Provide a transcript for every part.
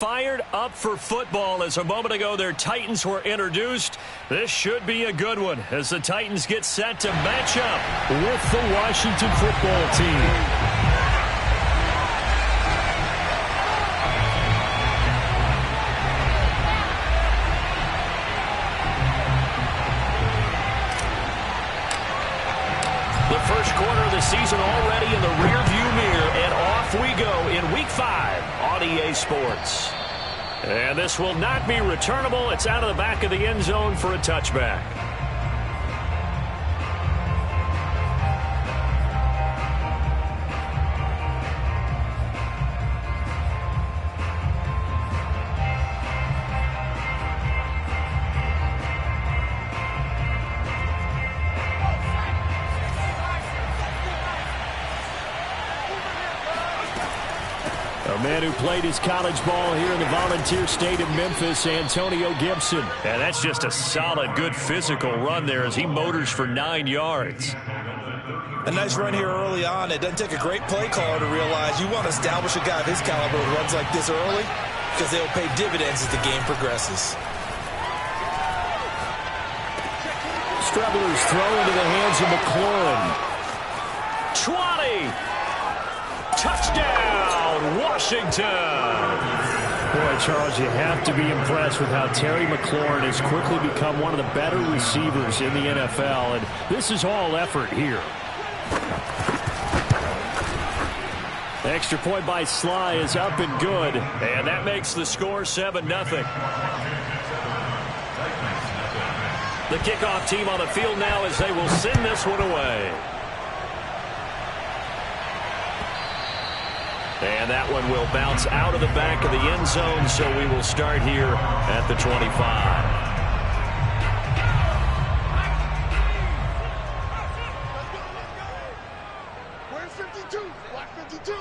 Fired up for football as a moment ago their Titans were introduced. This should be a good one as the Titans get set to match up with the Washington football team. The first quarter of the season already in the rearview mirror, and off we go in Week 5 on EA Sports. And this will not be returnable. It's out of the back of the end zone for a touchback. A man who played his college ball here in the Volunteer State of Memphis, Antonio Gibson. And that's just a solid, good physical run there as he motors for 9 yards. A nice run here early on. It doesn't take a great play caller to realize you want to establish a guy of his caliber who runs like this early because they'll pay dividends as the game progresses. Strugglers throw into the hands of McLaurin. 20. Touchdown, Washington. Boy, Charles, you have to be impressed with how Terry McLaurin has quickly become one of the better receivers in the NFL, and this is all effort here. The extra point by Sly is up and good, and that makes the score 7-0. The kickoff team on the field now as they will send this one away. And that one will bounce out of the back of the end zone, so we will start here at the 25. Where's 52? Watch 52.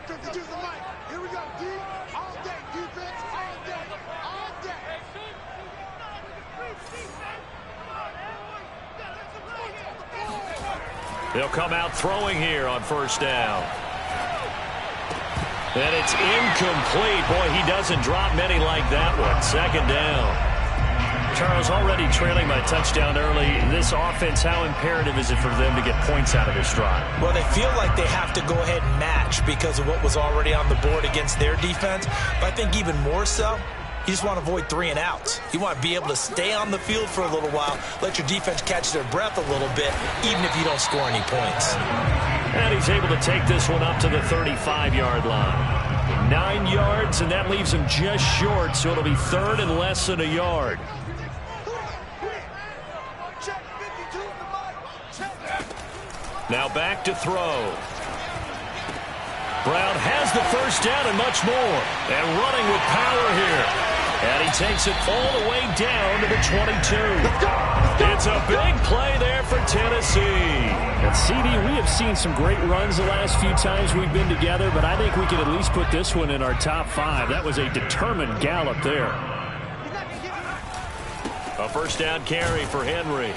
52's the mic. Here we go. D all day. Defense all day. All day. They'll come out throwing here on first down. And it's incomplete. Boy, he doesn't drop many like that one. Second down. Charles, already trailing by touchdown early. This offense, how imperative is it for them to get points out of this drive? Well, they feel like they have to go ahead and match because of what was already on the board against their defense. But I think even more so, you just want to avoid 3 and outs. You want to be able to stay on the field for a little while, let your defense catch their breath a little bit, even if you don't score any points. And he's able to take this one up to the 35-yard line. 9 yards, and that leaves him just short, so it'll be third and less than a yard. Now back to throw. Brown has the first down and much more. And running with power here. And he takes it all the way down to the 22. It's a big play there for Tennessee. And CD, we have seen some great runs the last few times we've been together, but I think we can at least put this one in our top 5. That was a determined gallop there. A first down carry for Henry.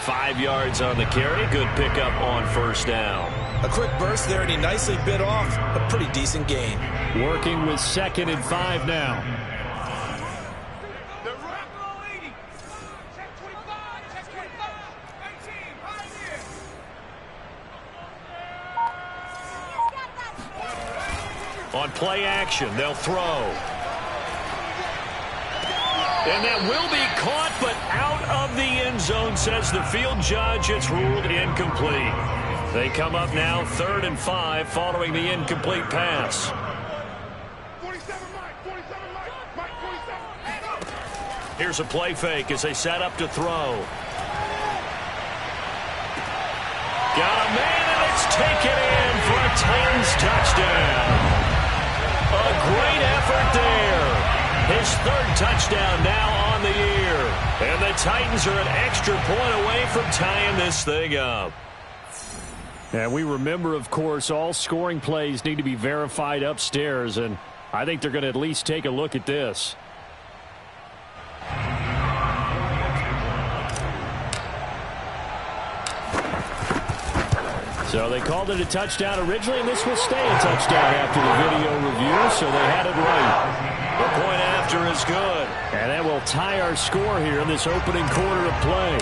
5 yards on the carry. Good pickup on first down. A quick burst there, and he nicely bit off a pretty decent gain. Working with 2nd and 5 now. On play action, they'll throw. And that will be caught, but out of the end zone, says the field judge. It's ruled incomplete. They come up now 3rd and 5 following the incomplete pass. 47, Mike. 47, Mike. 47. Here's a play fake as they set up to throw. Got a man, and it's taken in for a Titans touchdown. A great effort there. His 3rd touchdown now on the year. And the Titans are an extra point away from tying this thing up. And we remember, of course, all scoring plays need to be verified upstairs, and I think they're going to at least take a look at this. So they called it a touchdown originally, and this will stay a touchdown after the video review, so they had it right. The point after is good. And that will tie our score here in this opening quarter of play.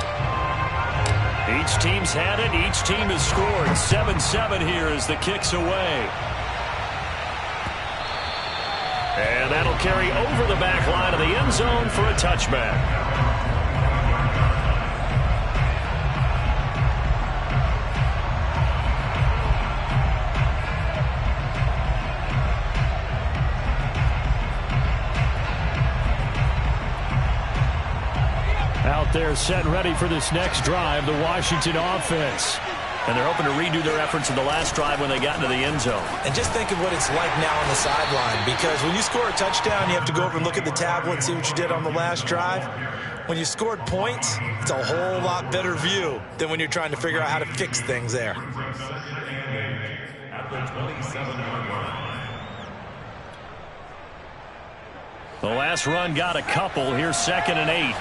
Each team's had it. Each team has scored. 7-7 here as the kick's away. And that'll carry over the back line of the end zone for a touchback. Out there set and ready for this next drive, the Washington offense. And they're hoping to redo their efforts in the last drive when they got into the end zone. And just think of what it's like now on the sideline, because when you score a touchdown, you have to go over and look at the tablet and see what you did on the last drive. When you scored points, it's a whole lot better view than when you're trying to figure out how to fix things there. The last run got a couple. Here's 2nd and 8.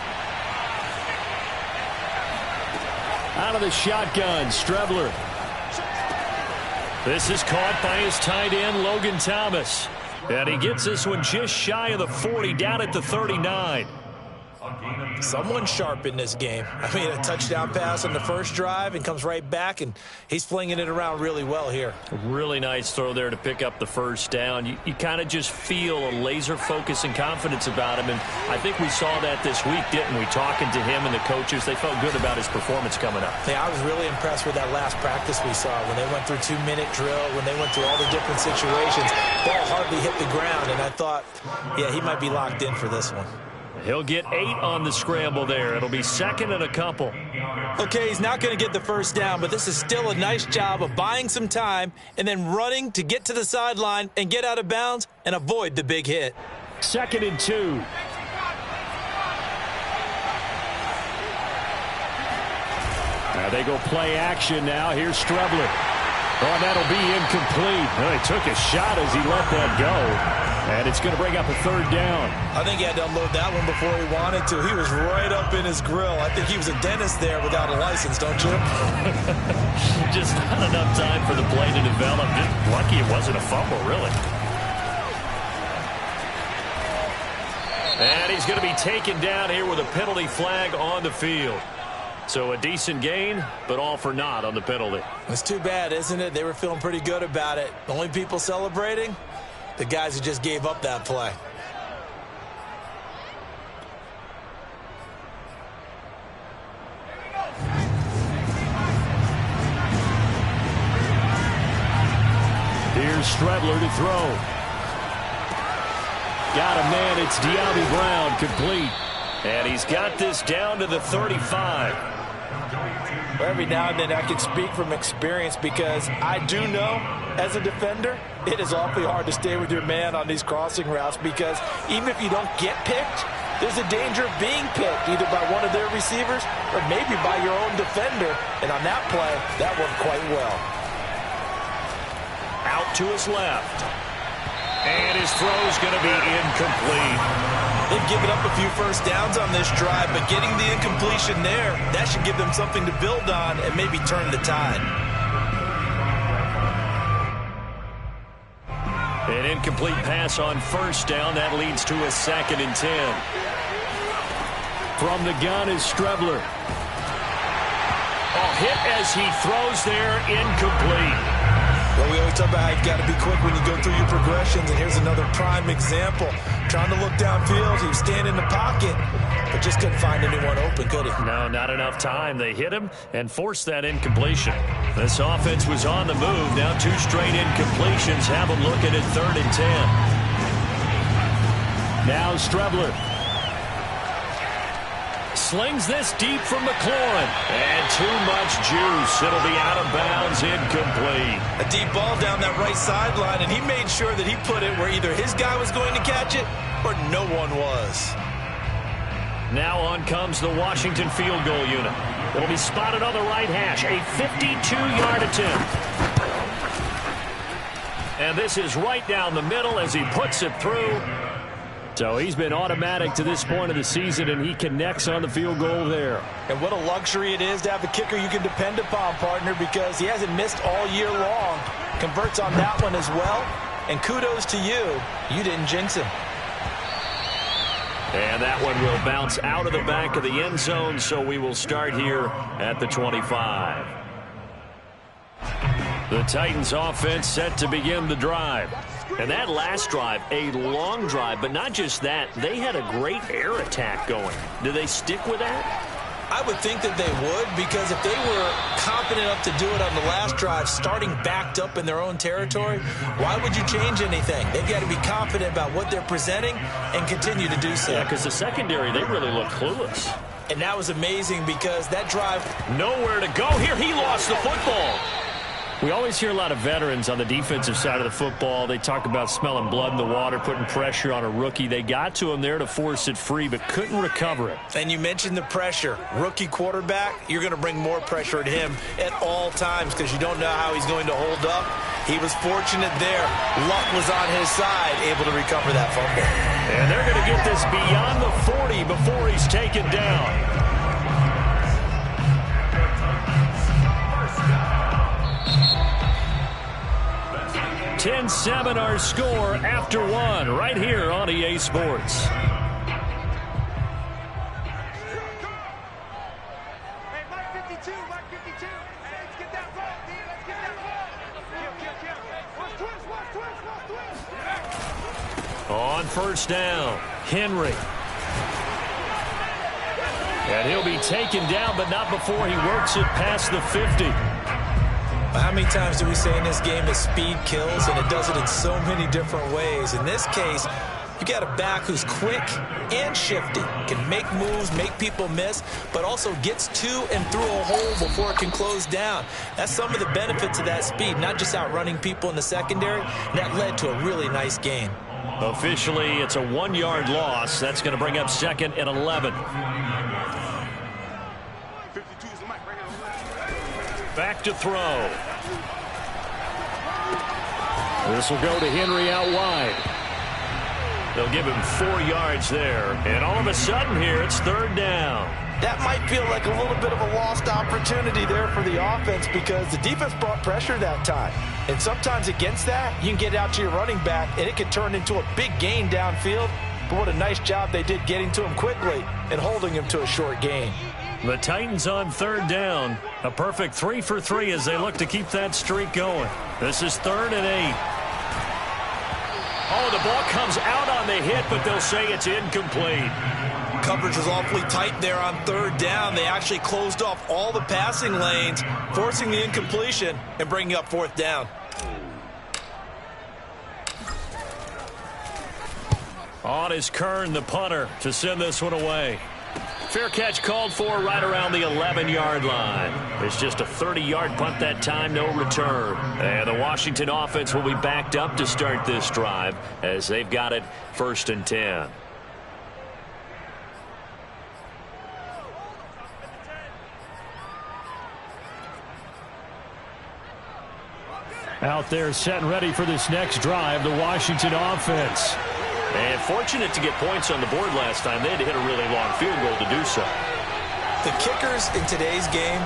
Out of the shotgun, Strebler. This is caught by his tight end, Logan Thomas. And he gets this one just shy of the 40, down at the 39. Someone sharp in this game. I mean, a touchdown pass on the first drive and comes right back, and he's flinging it around really well here. A really nice throw there to pick up the first down. You kind of just feel a laser focus and confidence about him, and I think we saw that this week, didn't we? Talking to him and the coaches, they felt good about his performance coming up. Yeah, I was really impressed with that last practice we saw when they went through 2-minute drill, when they went through all the different situations. Ball hardly hit the ground, and I thought, yeah, he might be locked in for this one. He'll get 8 on the scramble there. It'll be 2nd and a couple. Okay, he's not going to get the first down, but this is still a nice job of buying some time and then running to get to the sideline and get out of bounds and avoid the big hit. 2nd and 2. Now they go play action now. Here's Strebler. Oh, that'll be incomplete. Well, he took a shot as he let that go. And it's going to bring up a 3rd down. I think he had to unload that one before he wanted to. He was right up in his grill. I think he was a dentist there without a license, don't you? Just not enough time for the play to develop. Lucky it wasn't a fumble, really. And he's going to be taken down here with a penalty flag on the field. So a decent gain, but all for naught on the penalty. It's too bad, isn't it? They were feeling pretty good about it. The only people celebrating, the guys who just gave up that play. Here's Strebler to throw. Got a man. It's De'Ami Brown, complete. And he's got this down to the 35. Every now and then I can speak from experience because I do know, as a defender, it is awfully hard to stay with your man on these crossing routes because even if you don't get picked, there's a danger of being picked either by one of their receivers or maybe by your own defender. And on that play, that worked quite well. Out to his left. And his throw's going to be incomplete. They've given up a few first downs on this drive, but getting the incompletion there, that should give them something to build on and maybe turn the tide. An incomplete pass on first down. That leads to a 2nd and 10. From the gun is Strebler. A hit as he throws there, incomplete. Well, we always talk about how you've got to be quick when you go through your progressions, and here's another prime example. Trying to look downfield, he was standing in the pocket, but just couldn't find anyone open, could he? No, not enough time. They hit him and forced that incompletion. This offense was on the move. Now 2 straight incompletions have them looking at 3rd and 10. Now Strebler. Slings this deep from McLaurin. And too much juice. It'll be out of bounds, incomplete. A deep ball down that right sideline, and he made sure that he put it where either his guy was going to catch it or no one was. Now on comes the Washington field goal unit. It'll be spotted on the right hash. A 52-yard attempt. And this is right down the middle as he puts it through. So he's been automatic to this point of the season, and he connects on the field goal there. And what a luxury it is to have a kicker you can depend upon, partner, because he hasn't missed all year long. Converts on that one as well. And kudos to you. You didn't jinx him. And that one will bounce out of the back of the end zone, so we will start here at the 25. The Titans offense set to begin the drive. And that last drive, a long drive, but not just that. They had a great air attack going. Do they stick with that? I would think that they would, because if they were confident enough to do it on the last drive, starting backed up in their own territory, why would you change anything? They've got to be confident about what they're presenting and continue to do so. Yeah, because the secondary, they really look clueless. And that was amazing because that drive... Nowhere to go here. He lost the football. We always hear a lot of veterans on the defensive side of the football. They talk about smelling blood in the water, putting pressure on a rookie. They got to him there to force it free, but couldn't recover it. And you mentioned the pressure. Rookie quarterback, you're going to bring more pressure at him at all times because you don't know how he's going to hold up. He was fortunate there. Luck was on his side, able to recover that fumble. And they're going to get this beyond the 40 before he's taken down. 10-7 our score after one right here on EA Sports. Hey, Mike 52, Mike 52. Hey, let's get that ball, D. Let's get that ball. Kill. Watch twist. On first down, Henry. And he'll be taken down, but not before he works it past the 50. How many times do we say in this game that speed kills, and it does it in so many different ways? In this case, you got a back who's quick and shifty, can make moves, make people miss, but also gets to and through a hole before it can close down. That's some of the benefits of that speed, not just outrunning people in the secondary, and that led to a really nice gain. Officially, it's a 1-yard loss. That's going to bring up 2nd and 11. Back to throw. This will go to Henry out wide. They'll give him 4 yards there. And all of a sudden here, it's 3rd down. That might feel like a little bit of a lost opportunity there for the offense because the defense brought pressure that time. And sometimes against that, you can get out to your running back, and it can turn into a big gain downfield. But what a nice job they did getting to him quickly and holding him to a short gain. The Titans on 3rd down. A perfect 3 for 3 as they look to keep that streak going. This is 3rd and 8. Oh, the ball comes out on the hit, but they'll say it's incomplete. Coverage was awfully tight there on 3rd down. They actually closed off all the passing lanes, forcing the incompletion and bringing up 4th down. On is Kern, the punter, to send this one away. Fair catch called for right around the 11-yard line. It's just a 30-yard punt that time, no return. And the Washington offense will be backed up to start this drive as they've got it 1st and 10. Out there set and ready for this next drive, the Washington offense. And fortunate to get points on the board last time. They had to hit a really long field goal to do so. The kickers in today's game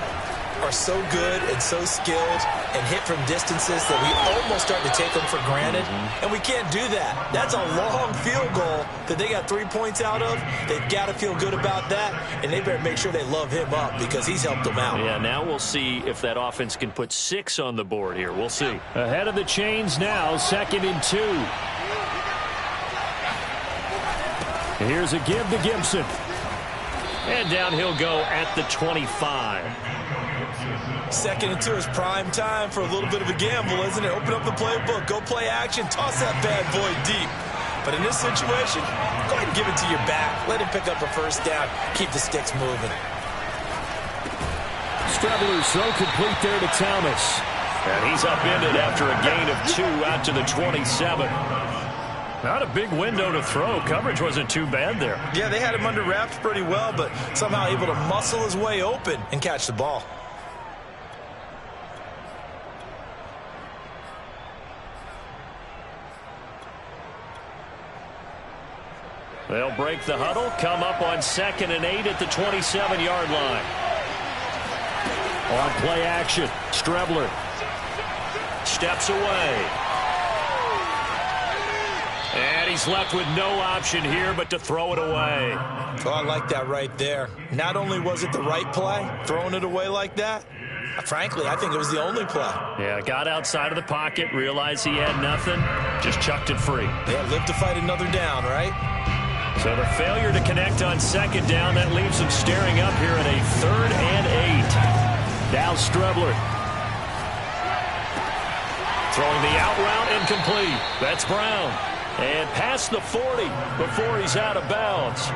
are so good and so skilled and hit from distances that we almost start to take them for granted. And we can't do that. That's a long field goal that they got 3 points out of. They've got to feel good about that, and they better make sure they love him up because he's helped them out. Yeah, now we'll see if that offense can put 6 on the board here. We'll see. Ahead of the chains now, 2nd and 2. Here's a give to Gibson. And down he'll go at the 25. 2nd and 2 is prime time for a little bit of a gamble, isn't it? Open up the playbook, go play action, toss that bad boy deep. But in this situation, go ahead and give it to your back. Let him pick up a 1st down. Keep the sticks moving. Streveler's throw complete there to Thomas. And he's upended after a gain of 2 out to the 27. Not a big window to throw. Coverage wasn't too bad there. Yeah, they had him under wraps pretty well, but somehow able to muscle his way open and catch the ball. They'll break the huddle, come up on 2nd and 8 at the 27-yard line. On play action, Strebler steps away. And he's left with no option here but to throw it away. Oh, I like that right there. Not only was it the right play, throwing it away like that, frankly, I think it was the only play. Yeah, got outside of the pocket, realized he had nothing, just chucked it free. Yeah, live to fight another down, right? So the failure to connect on 2nd down, that leaves him staring up here at a 3rd and 8. Now Strebler. Throwing the out route incomplete. That's Brown. And past the 40 before he's out of bounds.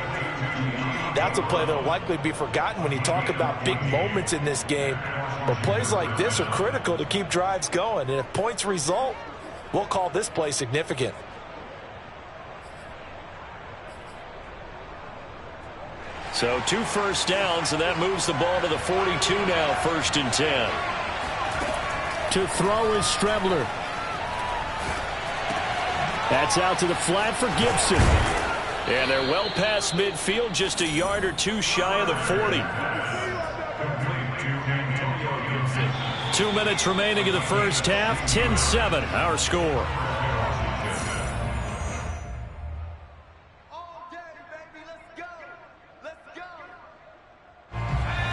That's a play that will likely be forgotten when you talk about big moments in this game. But plays like this are critical to keep drives going. And if points result, we'll call this play significant. So 2 first downs, and that moves the ball to the 42 now, 1st and 10. To throw is Strebler. That's out to the flat for Gibson. And they're well past midfield, just a yard or 2 shy of the 40. 2 minutes remaining in the first half, 10-7, our score.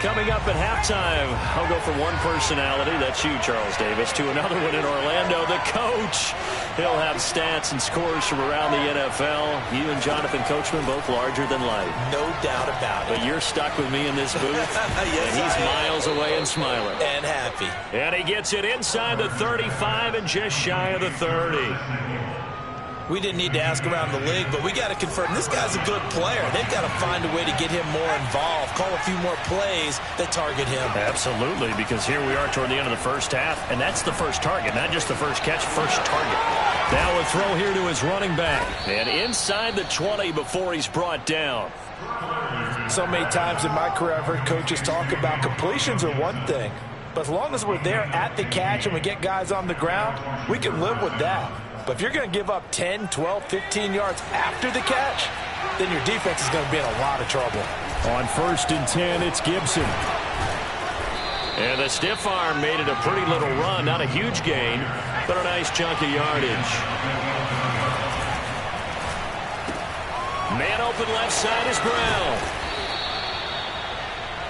Coming up at halftime, I'll go from one personality, that's you, Charles Davis, to another one in Orlando, the coach. He'll have stats and scores from around the NFL. You and Jonathan Coachman, both larger than life. No doubt about it. But you're stuck with me in this booth, yes, and he's miles away and smiling. And happy. And he gets it inside the 35 and just shy of the 30. We didn't need to ask around the league, but we got to confirm this guy's a good player. They've got to find a way to get him more involved, call a few more plays that target him. Absolutely, because here we are toward the end of the first half, and that's the first target, not just the first catch, first target. Now a throw here to his running back, and inside the 20 before he's brought down. So many times in my career I've heard coaches talk about completions are one thing, but as long as we're there at the catch and we get guys on the ground, we can live with that. But if you're going to give up 10, 12, 15 yards after the catch, then your defense is going to be in a lot of trouble. On 1st and 10, it's Gibson. And the stiff arm made it a pretty little run. Not a huge gain, but a nice chunk of yardage. Man open left side is Brown.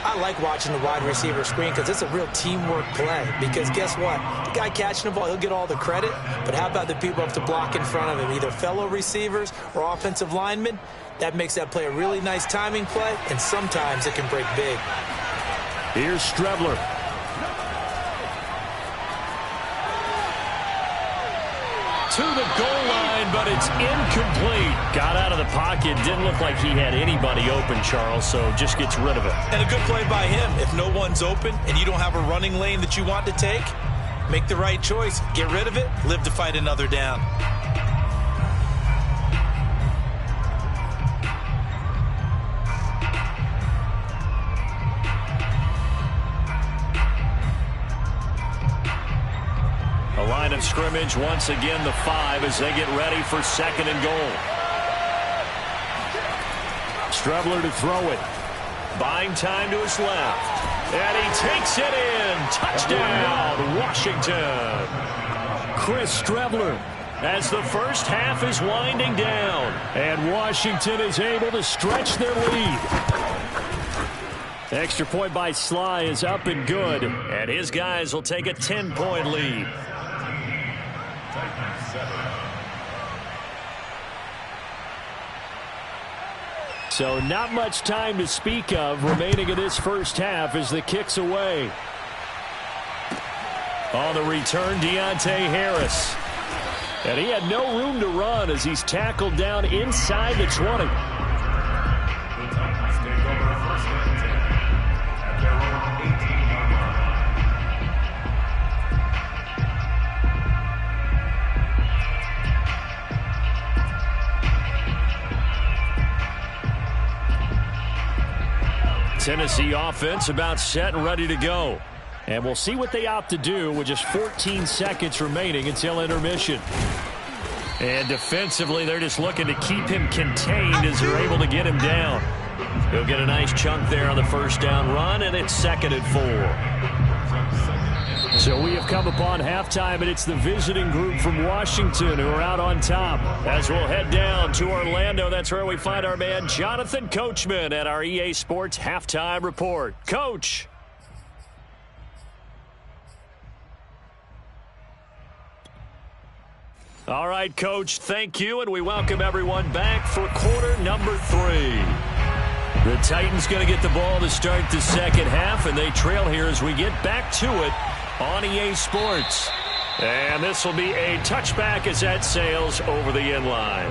I like watching the wide receiver screen because it's a real teamwork play. Because guess what? The guy catching the ball, he'll get all the credit. But how about the people who have to block in front of him, either fellow receivers or offensive linemen? That makes that play a really nice timing play, and sometimes it can break big. Here's Strebler. To the goal line, but it's incomplete. Got out of the pocket. Didn't look like he had anybody open, Charles, so just gets rid of it. And a good play by him. If no one's open and you don't have a running lane that you want to take, make the right choice. Get rid of it. Live to fight another down. A line of scrimmage, once again the 5 as they get ready for 2nd and goal. Strebler to throw it. Buying time to his left. And he takes it in. Touchdown, Washington. Chris Strebler as the first half is winding down. And Washington is able to stretch their lead. The extra point by Sly is up and good. And his guys will take a 10-point lead. So not much time to speak of remaining in this first half as the kick's away. On the return, Deontay Harris. And he had no room to run as he's tackled down inside the 20. Tennessee offense about set and ready to go. And we'll see what they opt to do with just 14 seconds remaining until intermission. And defensively, they're just looking to keep him contained as they're able to get him down. He'll get a nice chunk there on the first down run, and it's 2nd and 4. So we have come upon halftime, and it's the visiting group from Washington who are out on top. As we'll head down to Orlando, that's where we find our man Jonathan Coachman at our EA Sports Halftime Report. Coach. All right, Coach, thank you, and we welcome everyone back for quarter number 3. The Titans going to get the ball to start the second half, and they trail here as we get back to it on EA Sports. And this will be a touchback as that sails over the end line.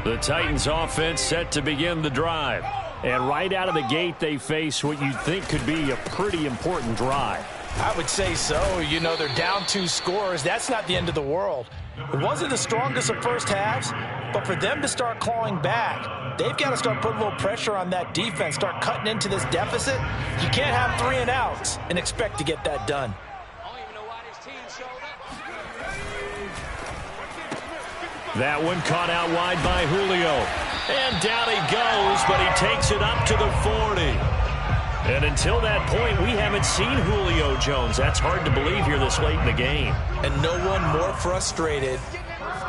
The Titans offense set to begin the drive. And right out of the gate, they face what you'd think could be a pretty important drive. I would say so. You know, they're down 2 scores. That's not the end of the world. It wasn't the strongest of first halves, but for them to start clawing back, they've got to start putting a little pressure on that defense, start cutting into this deficit. You can't have 3 and outs and expect to get that done. That one caught out wide by Julio. And down he goes, but he takes it up to the 40. And until that point, we haven't seen Julio Jones. That's hard to believe here this late in the game. And no one more frustrated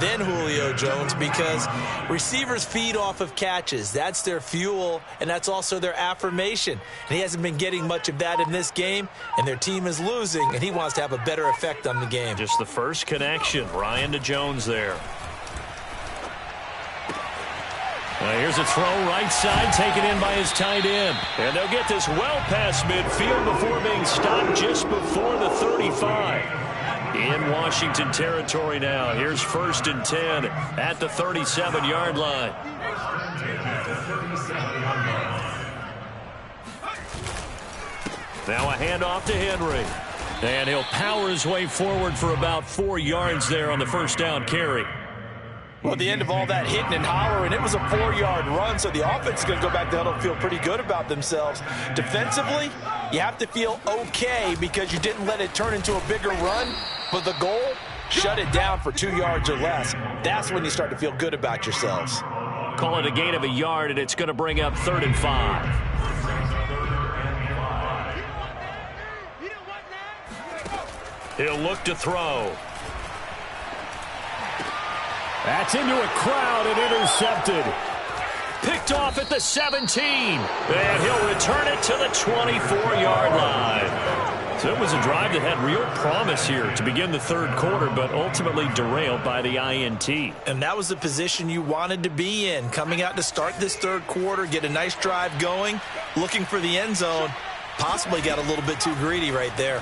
than Julio Jones because receivers feed off of catches. That's their fuel, and that's also their affirmation. And he hasn't been getting much of that in this game, and their team is losing, and he wants to have a better effect on the game. Just the first connection, Ryan to Jones there. Here's a throw right side, taken in by his tight end. And they'll get this well past midfield before being stopped just before the 35. In Washington territory now. Here's 1st and 10 at the 37-yard line. Now a handoff to Henry. And he'll power his way forward for about 4 yards there on the first down carry. Well, at the end of all that hitting and hollering, it was a 4-yard run, so the offense is going to go back to huddle and feel pretty good about themselves. Defensively, you have to feel okay because you didn't let it turn into a bigger run, but the goal, shut it down for 2 yards or less. That's when you start to feel good about yourselves. Call it a gain of a yard, and it's going to bring up 3rd and 5. He'll look to throw. That's into a crowd and intercepted. Picked off at the 17. And he'll return it to the 24-yard line. So it was a drive that had real promise here to begin the 3rd quarter, but ultimately derailed by the INT. And that was the position you wanted to be in. Coming out to start this 3rd quarter, get a nice drive going, looking for the end zone. Possibly got a little bit too greedy right there.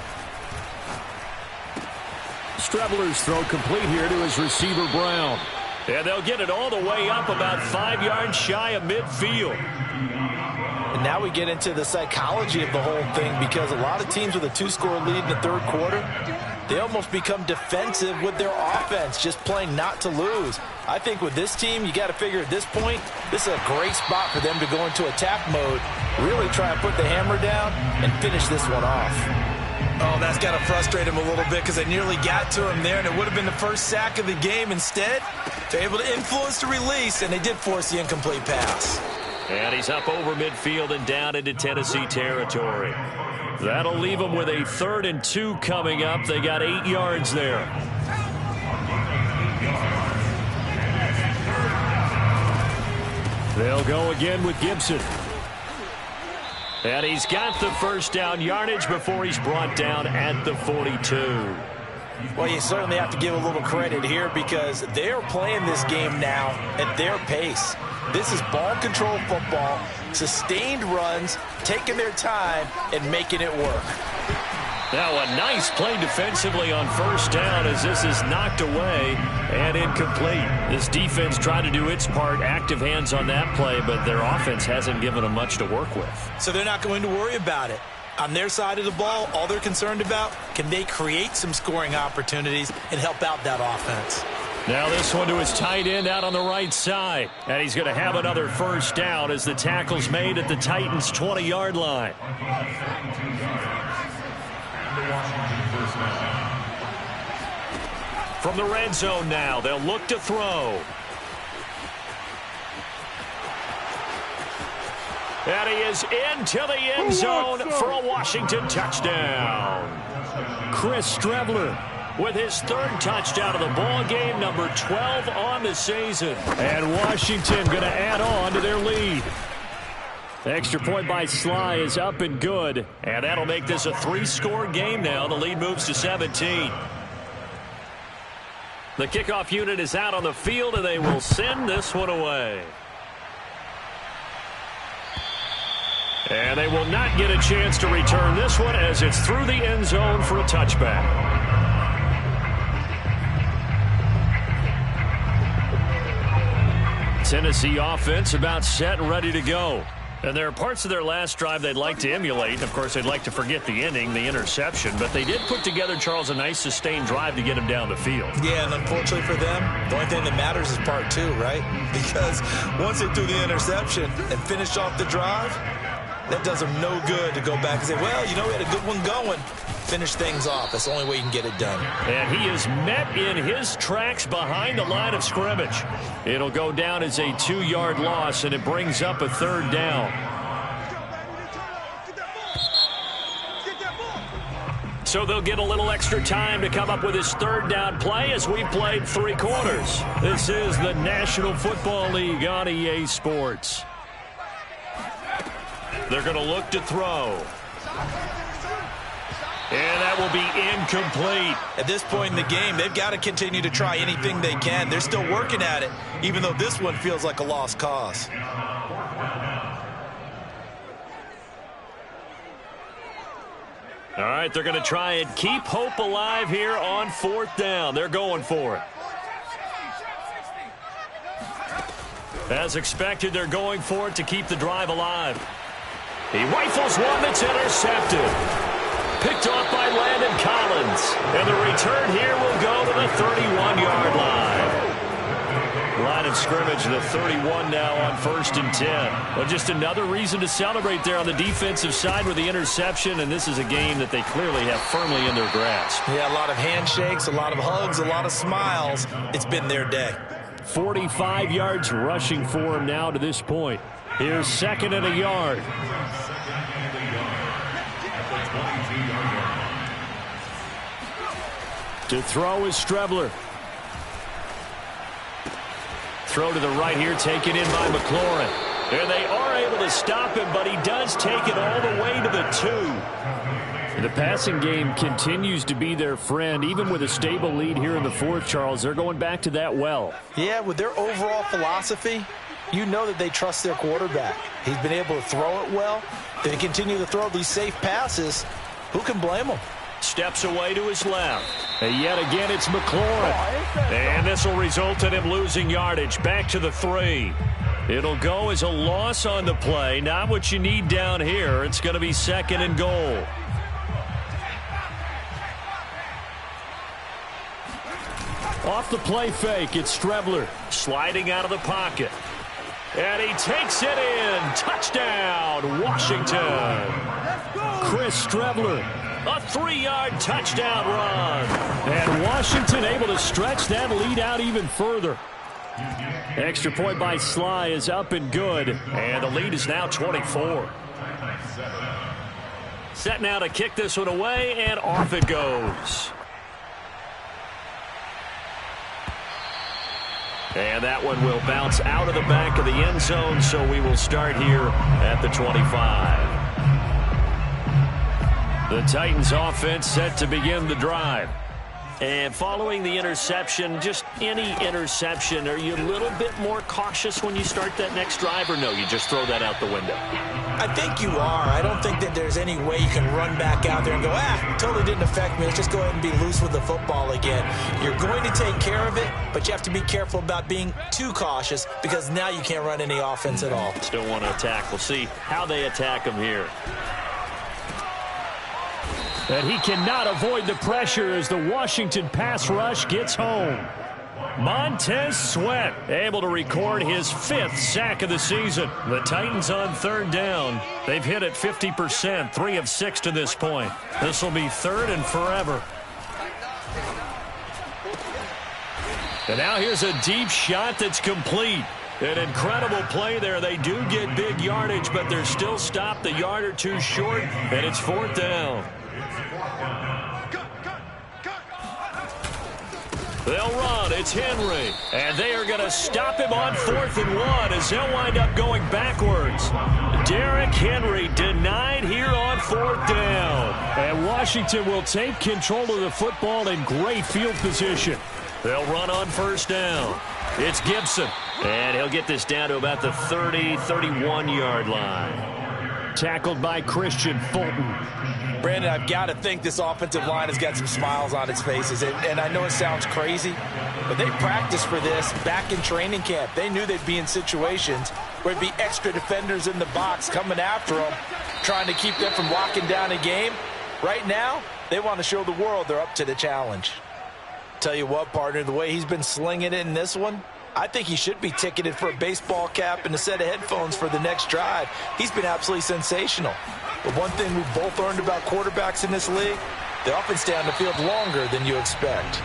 Strebler's throw complete here to his receiver, Brown. And they'll get it all the way up about 5 yards shy of midfield. And now we get into the psychology of the whole thing because a lot of teams with a 2-score lead in the 3rd quarter, they almost become defensive with their offense, just playing not to lose. I think with this team, you got to figure at this point, this is a great spot for them to go into attack mode, really try and put the hammer down and finish this one off. Oh, that's got to frustrate him a little bit because they nearly got to him there, and it would have been the first sack of the game. Instead, they're able to influence the release, and they did force the incomplete pass. And he's up over midfield and down into Tennessee territory. That'll leave them with a 3rd and 2 coming up. They got 8 yards there. They'll go again with Gibson. And he's got the first down yardage before he's brought down at the 42. Well, you certainly have to give a little credit here because they're playing this game now at their pace. This is ball control football, sustained runs, taking their time, and making it work. Now a nice play defensively on first down as this is knocked away and incomplete. This defense tried to do its part, active hands on that play, but their offense hasn't given them much to work with. So they're not going to worry about it. On their side of the ball, all they're concerned about, can they create some scoring opportunities and help out that offense? Now this one to his tight end out on the right side. And he's going to have another first down as the tackle's made at the Titans' 20-yard line. From the red zone now, they'll look to throw. And he is into the end zone for a Washington touchdown. Chris Streveler with his third touchdown of the ball game, number 12 on the season. And Washington going to add on to their lead. The extra point by Sly is up and good. And that'll make this a 3-score game now. The lead moves to 17. The kickoff unit is out on the field, and they will send this one away. And they will not get a chance to return this one as it's through the end zone for a touchback. Tennessee offense about set and ready to go. And there are parts of their last drive they'd like to emulate. Of course, they'd like to forget the ending, the interception. But they did put together, Charles, a nice sustained drive to get him down the field. Yeah, and unfortunately for them, the only thing that matters is part 2, right? Because once they threw the interception and finished off the drive, that does them no good to go back and say, well, you know, we had a good one going. Finish things off. That's the only way you can get it done. And he is met in his tracks behind the line of scrimmage. It'll go down as a 2-yard loss, and it brings up a 3rd down. So they'll get a little extra time to come up with his 3rd down play as we've played 3 quarters. This is the National Football League on EA Sports. They're going to look to throw. And that will be incomplete. At this point in the game, they've got to continue to try anything they can. They're still working at it, even though this one feels like a lost cause. All right, they're going to try and keep hope alive here on 4th down. They're going for it. As expected, they're going for it to keep the drive alive. He rifles one that's intercepted. Picked off by Landon Collins. And the return here will go to the 31-yard line. Line of scrimmage, the 31 now on 1st and 10. Well, just another reason to celebrate there on the defensive side with the interception, and this is a game that they clearly have firmly in their grasp. Yeah, a lot of handshakes, a lot of hugs, a lot of smiles. It's been their day. 45 yards rushing for him now to this point. Here's 2nd and a yard. To throw is Streveler. Throw to the right here, taken in by McLaurin. And they are able to stop him, but he does take it all the way to the 2. The passing game continues to be their friend. Even with a stable lead here in the 4th, Charles, they're going back to that well. Yeah, with their overall philosophy, you know that they trust their quarterback. He's been able to throw it well. They continue to throw these safe passes. Who can blame them? Steps away to his left. And yet again, it's McLaurin. And this will result in him losing yardage. Back to the 3. It'll go as a loss on the play. Not what you need down here. It's going to be 2nd and goal. Off the play fake, it's Streveler sliding out of the pocket. And he takes it in. Touchdown, Washington. Chris Streveler, a 3-yard touchdown run. And Washington able to stretch that lead out even further. Extra point by Sly is up and good. And the lead is now 24. Set now to kick this one away, and off it goes. And that one will bounce out of the back of the end zone, so we will start here at the 25. The Titans offense set to begin the drive. And following the interception, just any interception, are you a little bit more cautious when you start that next drive, or no, you just throw that out the window? I think you are. I don't think that there's any way you can run back out there and go, totally didn't affect me. Let's just go ahead and be loose with the football again. You're going to take care of it, but you have to be careful about being too cautious because now you can't run any offense at all. Still want to attack. We'll see how they attack him here. And he cannot avoid the pressure as the Washington pass rush gets home. Montez Sweat able to record his 5th sack of the season. The Titans on 3rd down. They've hit it 50%, 3 of 6 to this point. This will be 3rd and forever. And now here's a deep shot that's complete. An incredible play there. They do get big yardage, but they're still stopped a yard or two short, and it's 4th down. They'll run. It's Henry. And they are going to stop him on 4th and 1 as they'll wind up going backwards. Derrick Henry denied here on 4th down. And Washington will take control of the football in great field position. They'll run on 1st down. It's Gibson. And he'll get this down to about the 30, 31-yard line. Tackled by Christian Fulton. Brandon, I've got to think this offensive line has got some smiles on its faces. And I know it sounds crazy, but they practiced for this back in training camp. They knew they'd be in situations where there'd be extra defenders in the box coming after them, trying to keep them from locking down a game. Right now, they want to show the world they're up to the challenge. Tell you what, partner, the way he's been slinging it in this one, I think he should be ticketed for a baseball cap and a set of headphones for the next drive. He's been absolutely sensational. But one thing we've both learned about quarterbacks in this league, they often stay on the field longer than you expect.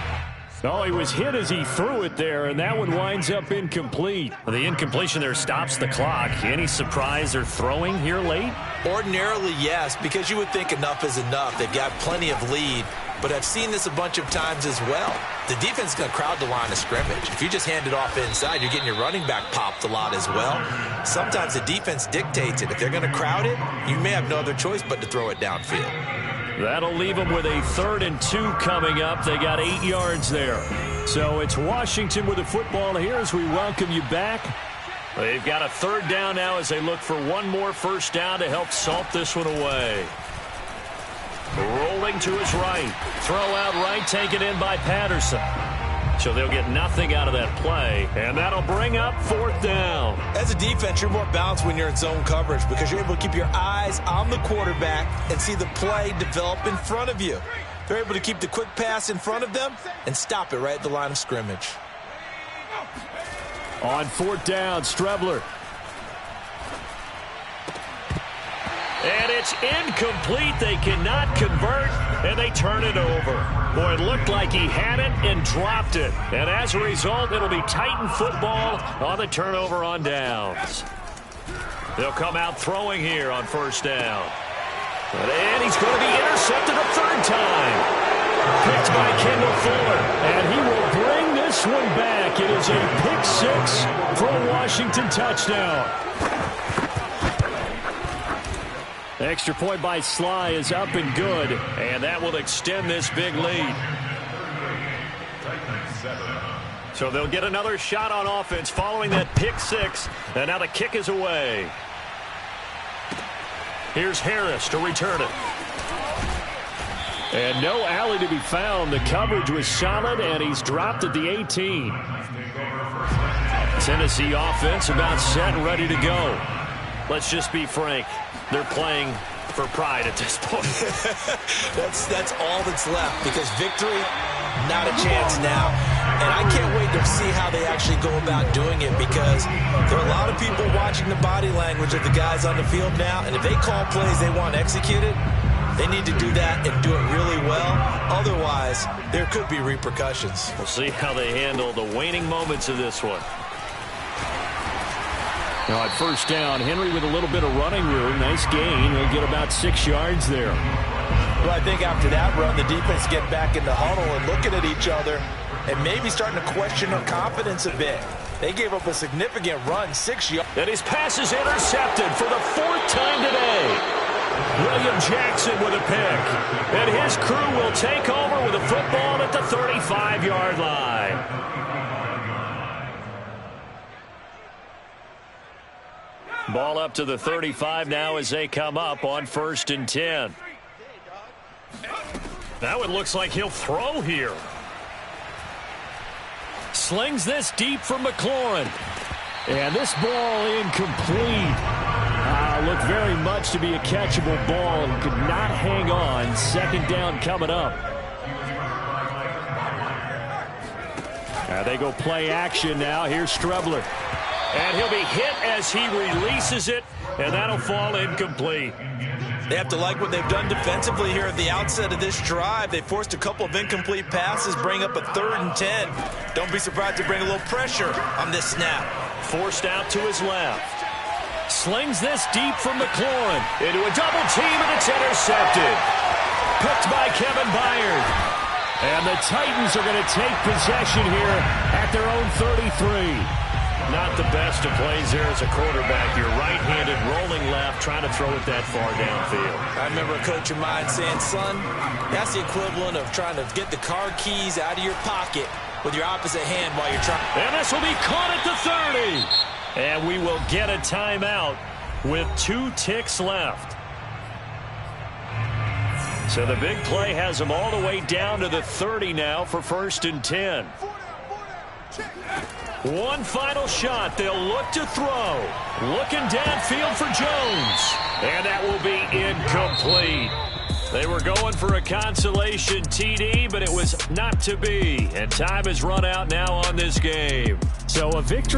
Oh, he was hit as he threw it there, and that one winds up incomplete. The incompletion there stops the clock. Any surprise they're throwing here late? Ordinarily, yes, because you would think enough is enough. They've got plenty of lead. But I've seen this a bunch of times as well. The defense is going to crowd the line of scrimmage. If you just hand it off inside, you're getting your running back popped a lot as well. Sometimes the defense dictates it. If they're going to crowd it, you may have no other choice but to throw it downfield. That'll leave them with a 3rd and 2 coming up. They got 8 yards there. So it's Washington with the football here as we welcome you back. They've got a 3rd down now as they look for one more 1st down to help salt this one away. Rolling to his right. Throw out right, taken in by Patterson. So they'll get nothing out of that play, and that'll bring up 4th down. As a defense, you're more balanced when you're in zone coverage because you're able to keep your eyes on the quarterback and see the play develop in front of you. They're able to keep the quick pass in front of them and stop it right at the line of scrimmage. On 4th down, Strebler. And it's incomplete. They cannot convert, and they turn it over. Boy, it looked like he had it and dropped it. And as a result, it'll be Titan football on the turnover on downs. They'll come out throwing here on 1st down. And he's going to be intercepted a 3rd time. Picked by Kendall Fuller. And he will bring this one back. It is a pick 6 for a Washington touchdown. Extra point by Sly is up and good, and that will extend this big lead. So they'll get another shot on offense following that pick 6, and now the kick is away. Here's Harris to return it. And no alley to be found. The coverage was solid, and he's dropped at the 18. Tennessee offense about set and ready to go. Let's just be frank. They're playing for pride at this point. That's all that's left because victory, not a chance now. And I can't wait to see how they actually go about doing it because there are a lot of people watching the body language of the guys on the field now. And if they call plays they want executed, they need to do that and do it really well. Otherwise, there could be repercussions. We'll see how they handle the waning moments of this one. Now at 1st down, Henry with a little bit of running room. Nice gain. He'll get about 6 yards there. Well, I think after that run, the defense get back in the huddle and looking at each other and maybe starting to question their confidence a bit. They gave up a significant run, 6 yards. And his pass is intercepted for the 4th time today. William Jackson with a pick. And his crew will take over with the football at the 35-yard line. Ball up to the 35 now as they come up on 1st and 10. Now it looks like he'll throw here. Slings this deep for McLaurin. And this ball incomplete. Looked very much to be a catchable ball and could not hang on. 2nd down coming up. They go play action now. Here's Strebler. And he'll be hit as he releases it, and that'll fall incomplete. They have to like what they've done defensively here at the outset of this drive. They forced a couple of incomplete passes, bring up a 3rd and 10. Don't be surprised to bring a little pressure on this snap. Forced out to his left. Slings this deep from McLaurin. Into a double team, and it's intercepted. Picked by Kevin Byard. And the Titans are going to take possession here at their own 33. Not the best of plays there as a quarterback. You're right-handed, rolling left, trying to throw it that far downfield. I remember a coach of mine saying, son, that's the equivalent of trying to get the car keys out of your pocket with your opposite hand while you're trying. And this will be caught at the 30. And we will get a timeout with 2 ticks left. So the big play has them all the way down to the 30 now for 1st and 10. One final shot. They'll look to throw. Looking downfield for Jones. And that will be incomplete. They were going for a consolation TD, but it was not to be. And time has run out now on this game. So a victory.